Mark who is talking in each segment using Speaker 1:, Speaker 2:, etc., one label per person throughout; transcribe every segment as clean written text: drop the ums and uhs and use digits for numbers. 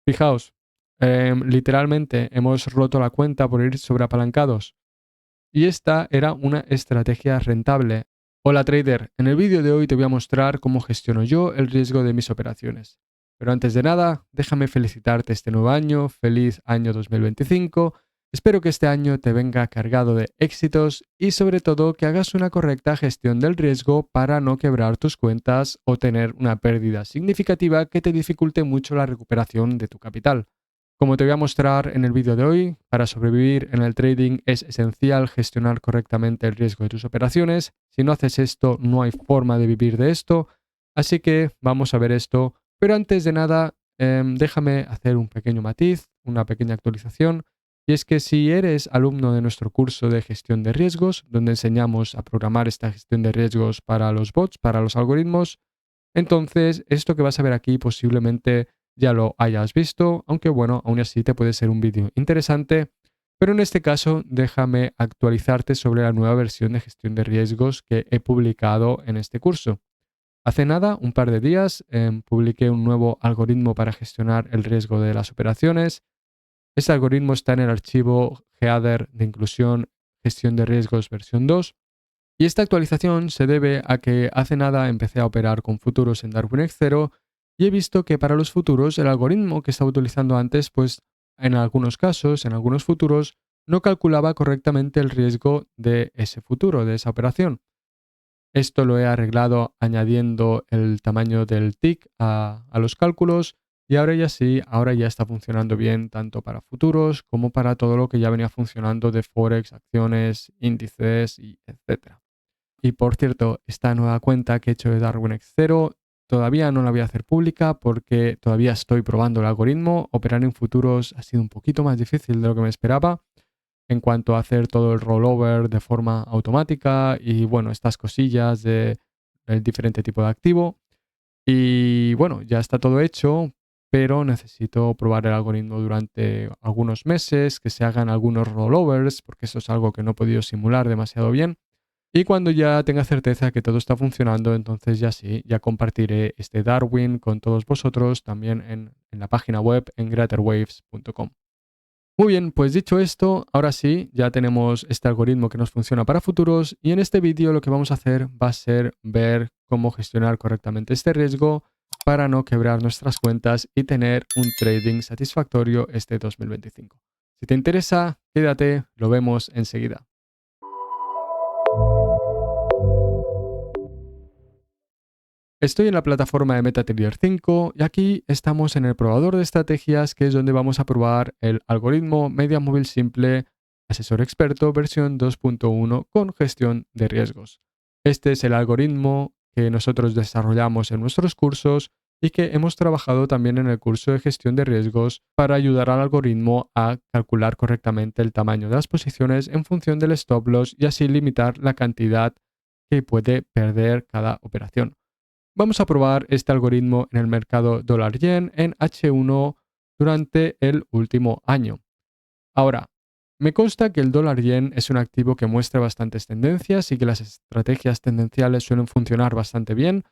Speaker 1: Fijaos, literalmente hemos roto la cuenta por ir sobreapalancados. Y esta era una estrategia rentable. Hola trader, en el vídeo de hoy te voy a mostrar cómo gestiono yo el riesgo de mis operaciones. Pero antes de nada, déjame felicitarte este nuevo año, feliz año 2025. Espero que este año te venga cargado de éxitos y sobre todo que hagas una correcta gestión del riesgo para no quebrar tus cuentas o tener una pérdida significativa que te dificulte mucho la recuperación de tu capital. Como te voy a mostrar en el vídeo de hoy, para sobrevivir en el trading es esencial gestionar correctamente el riesgo de tus operaciones. Si no haces esto, no hay forma de vivir de esto. Así que vamos a ver esto. Pero antes de nada, déjame hacer un pequeño matiz, una pequeña actualización. Y es que si eres alumno de nuestro curso de gestión de riesgos, donde enseñamos a programar esta gestión de riesgos para los bots, para los algoritmos, entonces esto que vas a ver aquí posiblemente ya lo hayas visto, aunque bueno, aún así te puede ser un vídeo interesante, pero en este caso déjame actualizarte sobre la nueva versión de gestión de riesgos que he publicado en este curso. Hace nada, un par de días, publiqué un nuevo algoritmo para gestionar el riesgo de las operaciones. Este algoritmo está en el archivo Header de inclusión gestión de riesgos versión 2 y esta actualización se debe a que hace nada empecé a operar con futuros en Darwin X0 y he visto que para los futuros el algoritmo que estaba utilizando antes, pues en algunos casos, en algunos futuros, no calculaba correctamente el riesgo de ese futuro, de esa operación. Esto lo he arreglado añadiendo el tamaño del tick a los cálculos y ahora ya sí, ahora ya está funcionando bien tanto para futuros como para todo lo que ya venía funcionando de Forex, acciones, índices y etcétera. Y por cierto, esta nueva cuenta que he hecho de Darwin X0 todavía no la voy a hacer pública porque todavía estoy probando el algoritmo. Operar en futuros ha sido un poquito más difícil de lo que me esperaba en cuanto a hacer todo el rollover de forma automática y bueno, estas cosillas de el diferente tipo de activo. Y bueno, ya está todo hecho, pero necesito probar el algoritmo durante algunos meses, que se hagan algunos rollovers, porque eso es algo que no he podido simular demasiado bien. Y cuando ya tenga certeza que todo está funcionando, entonces ya sí, ya compartiré este Darwin con todos vosotros también en la página web en greaterwaves.com. Muy bien, pues dicho esto, ahora sí, ya tenemos este algoritmo que nos funciona para futuros y en este vídeo lo que vamos a hacer va a ser ver cómo gestionar correctamente este riesgo para no quebrar nuestras cuentas y tener un trading satisfactorio este 2025. Si te interesa, quédate, lo vemos enseguida. Estoy en la plataforma de MetaTrader 5 y aquí estamos en el probador de estrategias, que es donde vamos a probar el algoritmo Media Móvil Simple Asesor Experto versión 2.1 con gestión de riesgos. Este es el algoritmo que nosotros desarrollamos en nuestros cursos y que hemos trabajado también en el curso de gestión de riesgos para ayudar al algoritmo a calcular correctamente el tamaño de las posiciones en función del stop loss y así limitar la cantidad que puede perder cada operación. Vamos a probar este algoritmo en el mercado dólar-yen en H1 durante el último año. Ahora, me consta que el dólar-yen es un activo que muestra bastantes tendencias y que las estrategias tendenciales suelen funcionar bastante bien,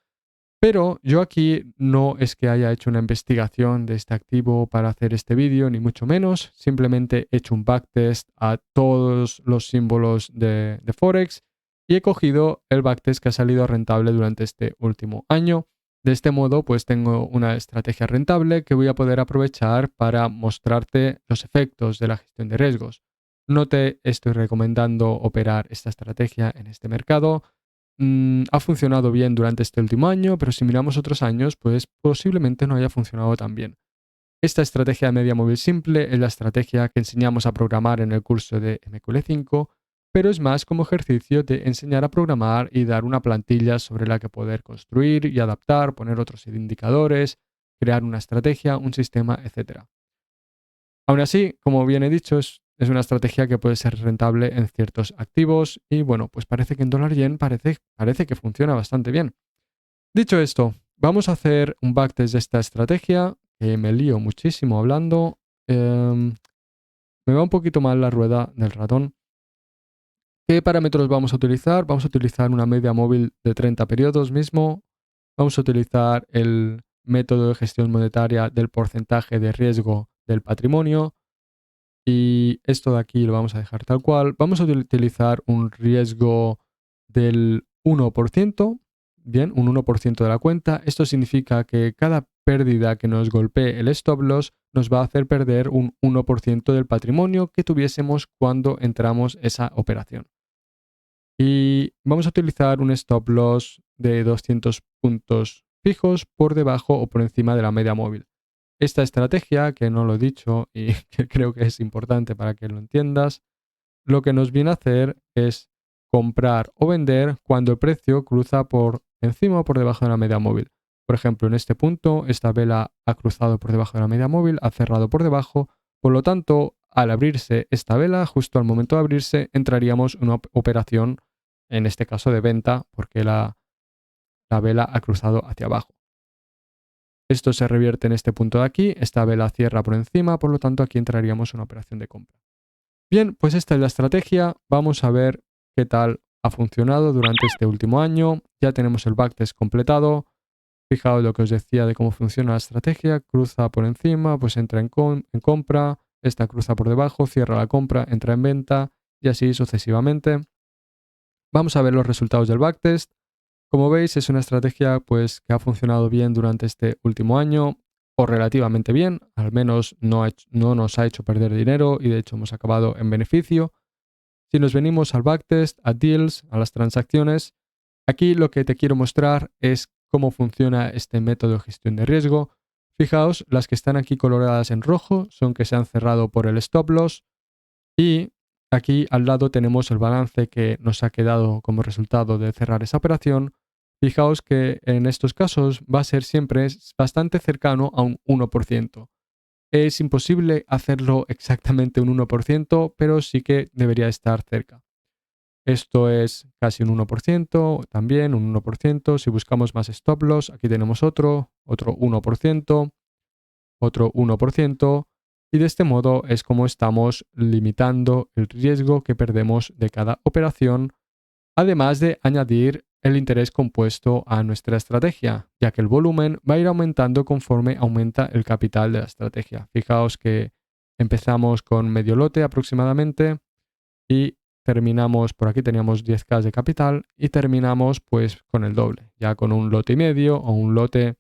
Speaker 1: pero yo aquí no es que haya hecho una investigación de este activo para hacer este vídeo, ni mucho menos. Simplemente he hecho un backtest a todos los símbolos de Forex y he cogido el backtest que ha salido rentable durante este último año. De este modo, pues tengo una estrategia rentable que voy a poder aprovechar para mostrarte los efectos de la gestión de riesgos. No te estoy recomendando operar esta estrategia en este mercado. Ha funcionado bien durante este último año, pero si miramos otros años, pues posiblemente no haya funcionado tan bien. Esta estrategia de media móvil simple es la estrategia que enseñamos a programar en el curso de MQL5, pero es más como ejercicio de enseñar a programar y dar una plantilla sobre la que poder construir y adaptar, poner otros indicadores, crear una estrategia, un sistema, etc. Aún así, como bien he dicho, es una estrategia que puede ser rentable en ciertos activos y bueno, pues parece que en dólar yen parece que funciona bastante bien. Dicho esto, vamos a hacer un backtest de esta estrategia, que me lío muchísimo hablando. Me va un poquito mal la rueda del ratón. ¿Qué parámetros vamos a utilizar? Vamos a utilizar una media móvil de 30 periodos mismo. Vamos a utilizar el método de gestión monetaria del porcentaje de riesgo del patrimonio. Y esto de aquí lo vamos a dejar tal cual. Vamos a utilizar un riesgo del 1%. Bien, un 1% de la cuenta. Esto significa que cada pérdida que nos golpee el stop loss nos va a hacer perder un 1% del patrimonio que tuviésemos cuando entramos esa operación. Y vamos a utilizar un stop loss de 200 puntos fijos por debajo o por encima de la media móvil. Esta estrategia, que no lo he dicho y que creo que es importante para que lo entiendas, lo que nos viene a hacer es comprar o vender cuando el precio cruza por encima o por debajo de la media móvil. Por ejemplo, en este punto, esta vela ha cruzado por debajo de la media móvil, ha cerrado por debajo, por lo tanto, al abrirse esta vela, justo al momento de abrirse, entraríamos en una operación, en este caso de venta, porque la vela ha cruzado hacia abajo. Esto se revierte en este punto de aquí, esta vela cierra por encima, por lo tanto aquí entraríamos en una operación de compra. Bien, pues esta es la estrategia, vamos a ver qué tal ha funcionado durante este último año. Ya tenemos el backtest completado, fijaos lo que os decía de cómo funciona la estrategia, cruza por encima, pues entra en compra, esta cruza por debajo, cierra la compra, entra en venta y así sucesivamente. Vamos a ver los resultados del backtest. Como veis, es una estrategia pues, que ha funcionado bien durante este último año, o relativamente bien, al menos no nos ha hecho perder dinero y de hecho hemos acabado en beneficio. Si nos venimos al backtest, a deals, a las transacciones, aquí lo que te quiero mostrar es cómo funciona este método de gestión de riesgo. Fijaos, las que están aquí coloradas en rojo son que se han cerrado por el stop loss y aquí al lado tenemos el balance que nos ha quedado como resultado de cerrar esa operación. Fijaos que en estos casos va a ser siempre bastante cercano a un 1%. Es imposible hacerlo exactamente un 1%, pero sí que debería estar cerca. Esto es casi un 1%, también un 1%. Si buscamos más stop loss, aquí tenemos otro 1%, otro 1%. Y de este modo es como estamos limitando el riesgo que perdemos de cada operación, además de añadir el interés compuesto a nuestra estrategia, ya que el volumen va a ir aumentando conforme aumenta el capital de la estrategia. Fijaos que empezamos con medio lote aproximadamente y terminamos, por aquí teníamos 10K de capital y terminamos pues con el doble, ya con un lote y medio o un lote.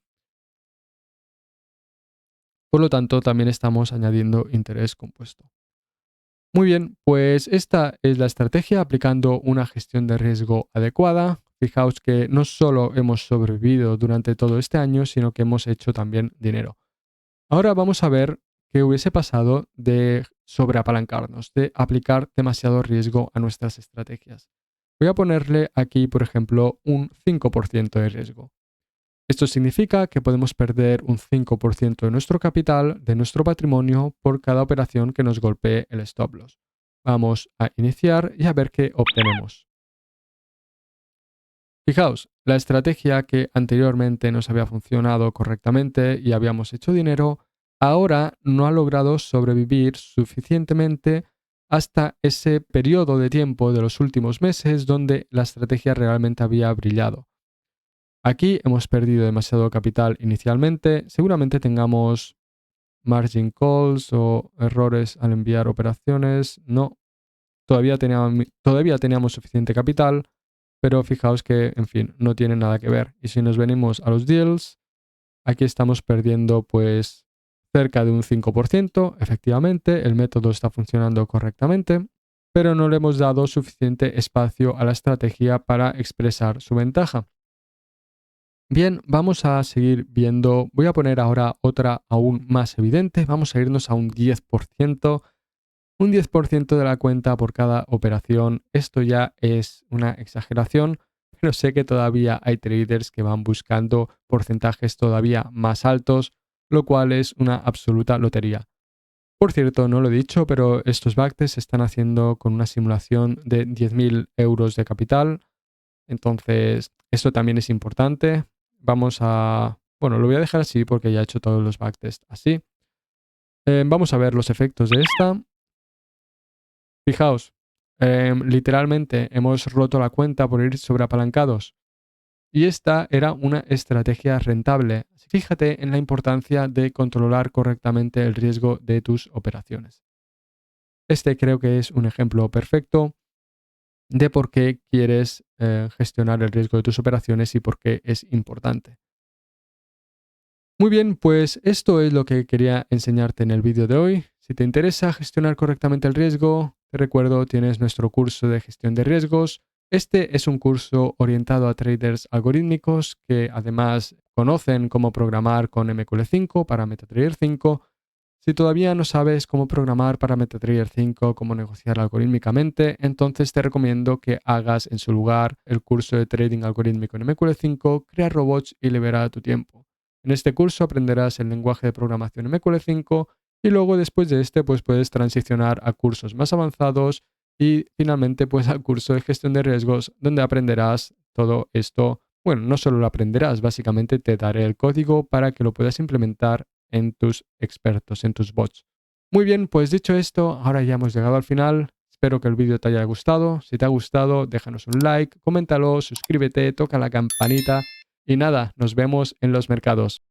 Speaker 1: Por lo tanto, también estamos añadiendo interés compuesto. Muy bien, pues esta es la estrategia aplicando una gestión de riesgo adecuada. Fijaos que no solo hemos sobrevivido durante todo este año, sino que hemos hecho también dinero. Ahora vamos a ver qué hubiese pasado de sobreapalancarnos, de aplicar demasiado riesgo a nuestras estrategias. Voy a ponerle aquí, por ejemplo, un 5% de riesgo. Esto significa que podemos perder un 5% de nuestro capital, de nuestro patrimonio, por cada operación que nos golpee el stop loss. Vamos a iniciar y a ver qué obtenemos. Fijaos, la estrategia que anteriormente nos había funcionado correctamente y habíamos hecho dinero, ahora no ha logrado sobrevivir suficientemente hasta ese periodo de tiempo de los últimos meses donde la estrategia realmente había brillado. Aquí hemos perdido demasiado capital inicialmente, seguramente tengamos margin calls o errores al enviar operaciones. No, todavía teníamos suficiente capital, pero fijaos que, en fin, no tiene nada que ver. Y si nos venimos a los deals, aquí estamos perdiendo pues cerca de un 5%. Efectivamente, el método está funcionando correctamente, pero no le hemos dado suficiente espacio a la estrategia para expresar su ventaja. Bien, vamos a seguir viendo. Voy a poner ahora otra aún más evidente. Vamos a irnos a un 10%. Un 10% de la cuenta por cada operación. Esto ya es una exageración, pero sé que todavía hay traders que van buscando porcentajes todavía más altos, lo cual es una absoluta lotería. Por cierto, no lo he dicho, pero estos backtests se están haciendo con una simulación de 10.000 euros de capital. Entonces, esto también es importante. Bueno, lo voy a dejar así porque ya he hecho todos los backtests así. Vamos a ver los efectos de esta. Fijaos, literalmente hemos roto la cuenta por ir sobreapalancados. Y esta era una estrategia rentable. Fíjate en la importancia de controlar correctamente el riesgo de tus operaciones. Este creo que es un ejemplo perfecto de por qué quieres gestionar el riesgo de tus operaciones y por qué es importante. Muy bien, pues esto es lo que quería enseñarte en el vídeo de hoy. Si te interesa gestionar correctamente el riesgo, te recuerdo, tienes nuestro curso de gestión de riesgos. Este es un curso orientado a traders algorítmicos que además conocen cómo programar con MQL5 para MetaTrader 5. Si todavía no sabes cómo programar para MetaTrader 5, cómo negociar algorítmicamente, entonces te recomiendo que hagas en su lugar el curso de trading algorítmico en MQL5, crea robots y libera tu tiempo. En este curso aprenderás el lenguaje de programación MQL5 y luego después de este pues puedes transicionar a cursos más avanzados y finalmente pues al curso de gestión de riesgos donde aprenderás todo esto. Bueno, no solo lo aprenderás, básicamente te daré el código para que lo puedas implementar en tus expertos, en tus bots. Muy bien, pues dicho esto, ahora ya hemos llegado al final. Espero que el vídeo te haya gustado. Si te ha gustado, déjanos un like, coméntalo, suscríbete, toca la campanita y nada, nos vemos en los mercados.